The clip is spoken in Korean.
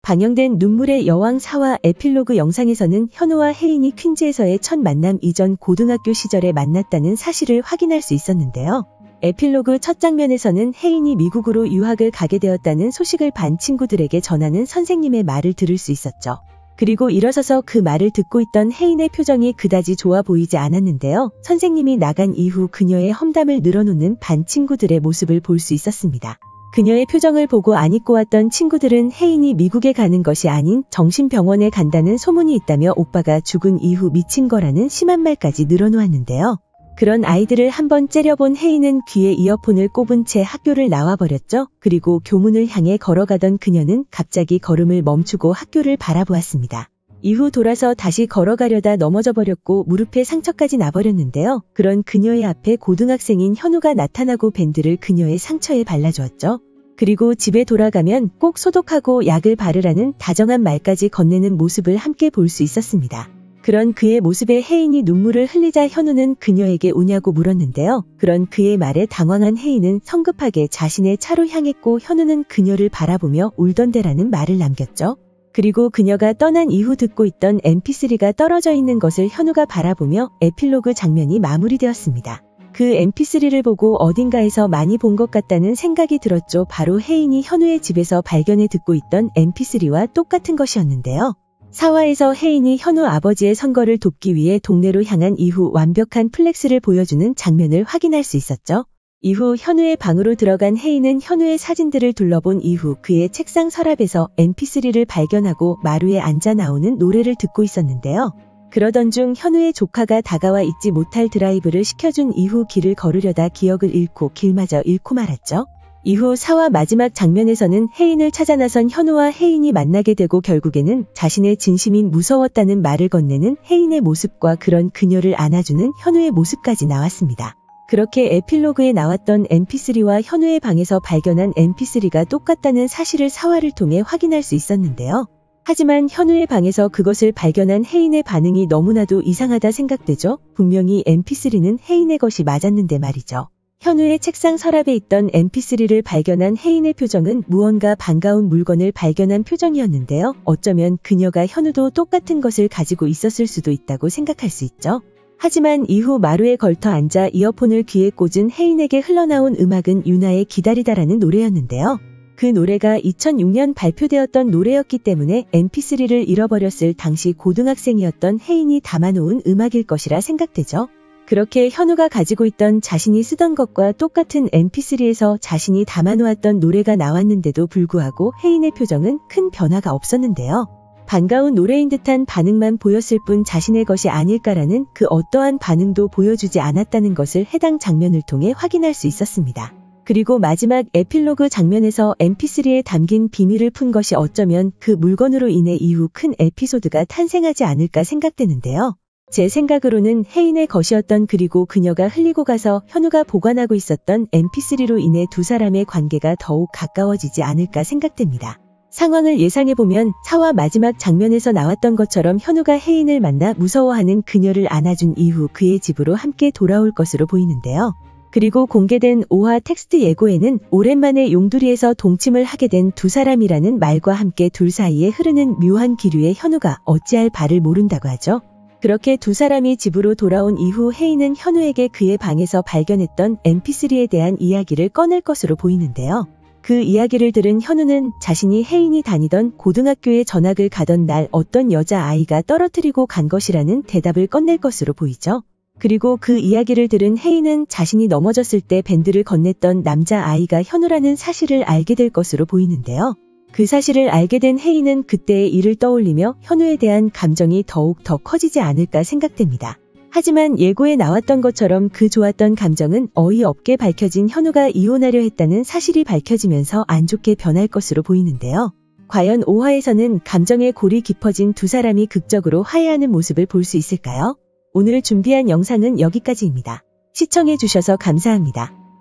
방영된 눈물의 여왕 4화 에필로그 영상에서는 현우와 혜인이 퀸즈에서의 첫 만남 이전 고등학교 시절에 만났다는 사실을 확인할 수 있었는데요. 에필로그 첫 장면에서는 혜인이 미국으로 유학을 가게 되었다는 소식을 반 친구들에게 전하는 선생님의 말을 들을 수 있었죠. 그리고 일어서서 그 말을 듣고 있던 혜인의 표정이 그다지 좋아 보이지 않았는데요. 선생님이 나간 이후 그녀의 험담을 늘어놓는 반 친구들의 모습을 볼 수 있었습니다. 그녀의 표정을 보고 안 잊고 왔던 친구들은 혜인이 미국에 가는 것이 아닌 정신병원에 간다는 소문이 있다며 오빠가 죽은 이후 미친 거라는 심한 말까지 늘어놓았는데요. 그런 아이들을 한번 째려본 혜인은 귀에 이어폰을 꼽은 채 학교를 나와버렸죠. 그리고 교문을 향해 걸어가던 그녀는 갑자기 걸음을 멈추고 학교를 바라보았습니다. 이후 돌아서 다시 걸어가려다 넘어져 버렸고 무릎에 상처까지 나버렸는데요. 그런 그녀의 앞에 고등학생인 현우가 나타나고 밴드를 그녀의 상처에 발라주었죠. 그리고 집에 돌아가면 꼭 소독하고 약을 바르라는 다정한 말까지 건네는 모습을 함께 볼 수 있었습니다. 그런 그의 모습에 혜인이 눈물을 흘리자 현우는 그녀에게 우냐고 물었는데요. 그런 그의 말에 당황한 혜인은 성급하게 자신의 차로 향했고 현우는 그녀를 바라보며 울던데라는 말을 남겼죠. 그리고 그녀가 떠난 이후 듣고 있던 mp3가 떨어져 있는 것을 현우가 바라보며 에필로그 장면이 마무리되었습니다. 그 mp3를 보고 어딘가에서 많이 본 것 같다는 생각이 들었죠. 바로 혜인이 현우의 집에서 발견해 듣고 있던 mp3와 똑같은 것이었는데요. 4화에서 혜인이 현우 아버지의 선거를 돕기 위해 동네로 향한 이후 완벽한 플렉스를 보여주는 장면을 확인할 수 있었죠. 이후 현우의 방으로 들어간 혜인은 현우의 사진들을 둘러본 이후 그의 책상 서랍에서 mp3를 발견하고 마루에 앉아 나오는 노래를 듣고 있었는데요. 그러던 중 현우의 조카가 다가와 잊지 못할 드라이브를 시켜준 이후 길을 걸으려다 기억을 잃고 길마저 잃고 말았죠. 이후 4화 마지막 장면에서는 혜인을 찾아 나선 현우와 혜인이 만나게 되고 결국에는 자신의 진심인 무서웠다는 말을 건네는 혜인의 모습과 그런 그녀를 안아주는 현우의 모습까지 나왔습니다. 그렇게 에필로그에 나왔던 mp3와 현우의 방에서 발견한 mp3가 똑같다는 사실을 4화를 통해 확인할 수 있었는데요. 하지만 현우의 방에서 그것을 발견한 혜인의 반응이 너무나도 이상하다 생각되죠. 분명히 mp3는 혜인의 것이 맞았는데 말이죠. 현우의 책상 서랍에 있던 mp3를 발견한 혜인의 표정은 무언가 반가운 물건을 발견한 표정이었는데요. 어쩌면 그녀가 현우도 똑같은 것을 가지고 있었을 수도 있다고 생각할 수 있죠. 하지만 이후 마루에 걸터 앉아 이어폰을 귀에 꽂은 혜인에게 흘러나온 음악은 유나의 기다리다라는 노래였는데요. 그 노래가 2006년 발표되었던 노래였기 때문에 mp3를 잃어버렸을 당시 고등학생이었던 혜인이 담아놓은 음악일 것이라 생각되죠. 그렇게 현우가 가지고 있던 자신이 쓰던 것과 똑같은 mp3에서 자신이 담아놓았던 노래가 나왔는데도 불구하고 혜인의 표정은 큰 변화가 없었는데요. 반가운 노래인 듯한 반응만 보였을 뿐 자신의 것이 아닐까라는 그 어떠한 반응도 보여주지 않았다는 것을 해당 장면을 통해 확인할 수 있었습니다. 그리고 마지막 에필로그 장면에서 mp3에 담긴 비밀을 푼 것이 어쩌면 그 물건으로 인해 이후 큰 에피소드가 탄생하지 않을까 생각되는데요. 제 생각으로는 혜인의 것이었던 그리고 그녀가 흘리고 가서 현우가 보관하고 있었던 mp3로 인해 두 사람의 관계가 더욱 가까워지지 않을까 생각됩니다. 상황을 예상해보면 4화 마지막 장면에서 나왔던 것처럼 현우가 혜인을 만나 무서워하는 그녀를 안아준 이후 그의 집으로 함께 돌아올 것으로 보이는데요. 그리고 공개된 5화 텍스트 예고에는 오랜만에 용두리에서 동침을 하게 된 두 사람이라는 말과 함께 둘 사이에 흐르는 묘한 기류에 현우가 어찌할 바를 모른다고 하죠. 그렇게 두 사람이 집으로 돌아온 이후 혜인은 현우에게 그의 방에서 발견했던 mp3에 대한 이야기를 꺼낼 것으로 보이는데요. 그 이야기를 들은 현우는 자신이 혜인이 다니던 고등학교에 전학을 가던 날 어떤 여자아이가 떨어뜨리고 간 것이라는 대답을 꺼낼 것으로 보이죠. 그리고 그 이야기를 들은 혜인은 자신이 넘어졌을 때 밴드를 건넸던 남자아이가 현우라는 사실을 알게 될 것으로 보이는데요. 그 사실을 알게 된 혜인은 그때의 일을 떠올리며 현우에 대한 감정이 더욱 더 커지지 않을까 생각됩니다. 하지만 예고에 나왔던 것처럼 그 좋았던 감정은 어이없게 밝혀진 현우가 이혼하려 했다는 사실이 밝혀지면서 안 좋게 변할 것으로 보이는데요. 과연 5화에서는 감정의 골이 깊어진 두 사람이 극적으로 화해하는 모습을 볼 수 있을까요? 오늘 준비한 영상은 여기까지입니다. 시청해주셔서 감사합니다.